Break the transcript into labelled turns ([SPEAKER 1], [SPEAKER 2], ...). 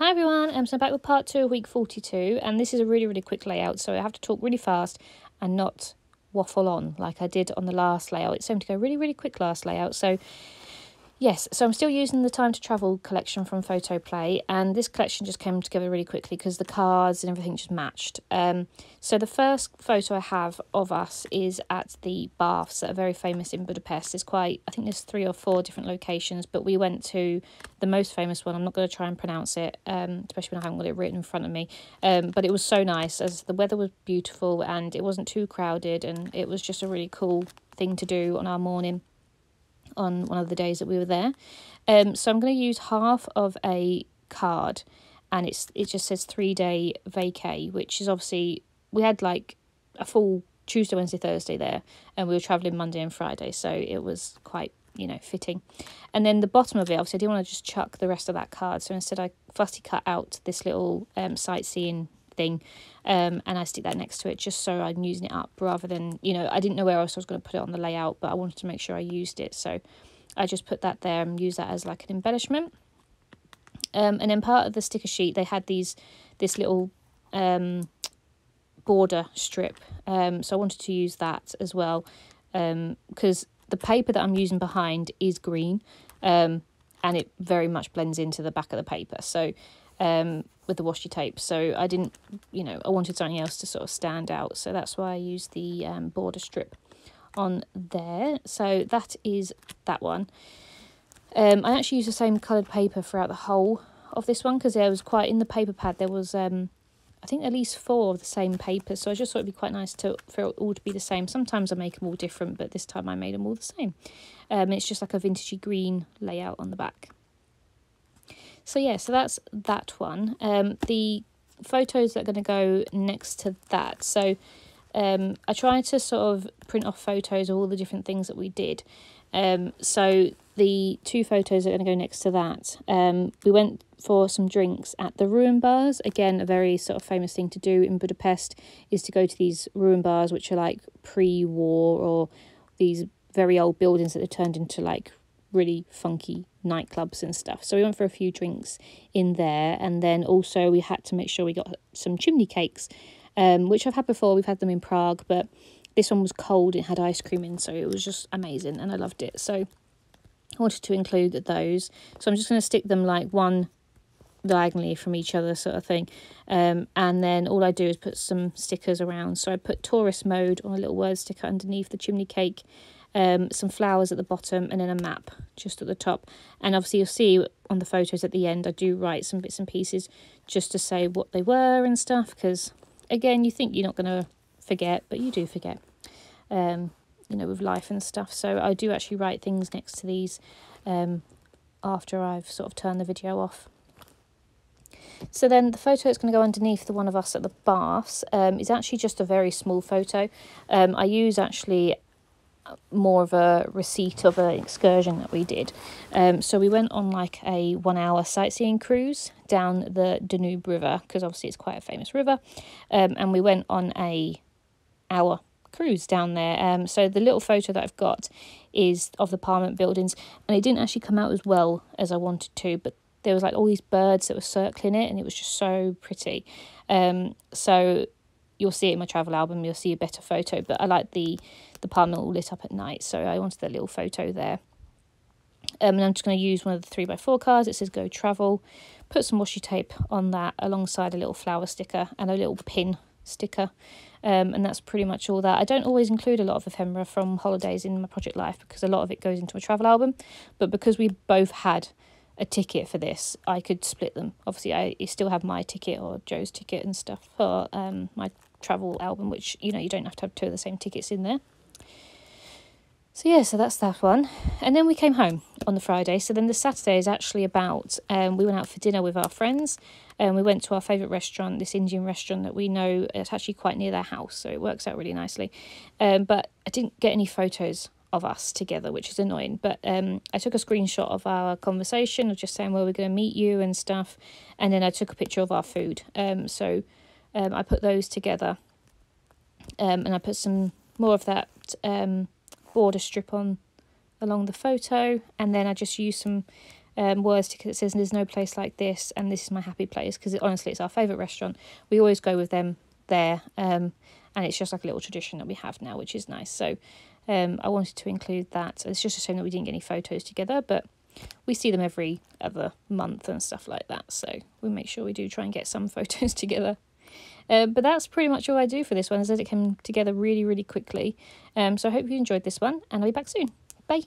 [SPEAKER 1] Hi everyone, so I'm back with part 2 of week 42, and this is a really quick layout, so I have to talk really fast and not waffle on like I did on the last layout. It's going to go really quick last layout. So yes, so I'm still using the Time to Travel collection from Photoplay, and this collection just came together really quickly because the cards and everything just matched. So the first photo I have of us is at the baths that are very famous in Budapest. I think there's 3 or 4 different locations, but we went to the most famous one. I'm not going to try and pronounce it, especially when I haven't got it written in front of me. But it was so nice, as the weather was beautiful and it wasn't too crowded, and it was just a really cool thing to do on our morning on one of the days that we were there. So I'm going to use half of a card, and it just says 3-day vacay, which is obviously, we had like a full Tuesday, Wednesday, Thursday there, and we were travelling Monday and Friday, so it was quite, fitting. And then the bottom of it, obviously I didn't want to just chuck the rest of that card, so instead I fussy cut out this little sightseeing thing, and I stick that next to it just so I'm using it up, rather than, I didn't know where else I was going to put it on the layout, but I wanted to make sure I used it, so I just put that there and use that as like an embellishment. And then part of the sticker sheet, they had this little border strip, so I wanted to use that as well, because the paper that I'm using behind is green, and it very much blends into the back of the paper, so with the washi tape, so I didn't, I wanted something else to sort of stand out, so that's why I used the border strip on there. So that is that one. I actually used the same coloured paper throughout the whole of this one, because there was quite, in the paper pad there was I think at least 4 of the same paper, so I just thought it'd be quite nice for it all to be the same. Sometimes I make them all different, but this time I made them all the same. It's just like a vintagey green layout on the back. So yeah, so that's that one. The photos that are going to go next to that, so I tried to sort of print off photos of all the different things that we did. So the 2 photos that are going to go next to that, we went for some drinks at the ruin bars. Again, a very sort of famous thing to do in Budapest is to go to these ruin bars, which are like pre-war, or these very old buildings that they turned into like really funky nightclubs and stuff. So we went for a few drinks in there, and then also we had to make sure we got some chimney cakes, which I've had before. We've had them in Prague, but this one was cold, it had ice cream in, so it was just amazing and I loved it. So I wanted to include those, so I'm just going to stick them like one diagonally from each other, sort of thing, and then all I do is put some stickers around. So I put tourist mode on a little word sticker underneath the chimney cake, some flowers at the bottom, and then a map just at the top. And obviously you'll see on the photos at the end I do write some bits and pieces just to say what they were and stuff, because again, you think you're not going to forget, but you do forget, with life and stuff. So I do actually write things next to these after I've sort of turned the video off. So then the photo that's going to go underneath the one of us at the baths is actually just a very small photo. I use actually more of a receipt of an excursion that we did. So we went on like a 1-hour sightseeing cruise down the Danube River, because obviously it's quite a famous river, and we went on a hour cruise down there. So the little photo that I've got is of the Parliament buildings, and it didn't actually come out as well as I wanted to, but there was like all these birds that were circling it, and it was just so pretty. So you'll see it in my travel album, you'll see a better photo, but I like the Parliament all lit up at night, so I wanted that little photo there. And I'm just going to use one of the 3x4 cards. It says Go Travel. Put some washi tape on that alongside a little flower sticker and a little pin sticker, and that's pretty much all that. I don't always include a lot of ephemera from holidays in my project life, because a lot of it goes into a travel album, but because we both had a ticket for this, I could split them. Obviously I still have my ticket or Joe's ticket and stuff for my travel album, which you don't have to have 2 of the same tickets in there. So yeah, so that's that one. And then we came home on the Friday. So then the Saturday is actually about, we went out for dinner with our friends, and we went to our favourite restaurant, this Indian restaurant that we know. It's actually quite near their house, so it works out really nicely. But I didn't get any photos of us together, which is annoying, but I took a screenshot of our conversation of just saying where we're going to meet you and stuff, and then I took a picture of our food. So I put those together, and I put some more of that border strip on along the photo, and then I just used some word sticker that says there's no place like this and this is my happy place, because honestly it's our favourite restaurant. We always go with them there, and it's just like a little tradition that we have now, which is nice. So I wanted to include that. It's just a shame that we didn't get any photos together, but we see them every other month and stuff like that, so we make sure we do try and get some photos together. But that's pretty much all I do for this one, as it came together really, really quickly. So I hope you enjoyed this one, and I'll be back soon. Bye.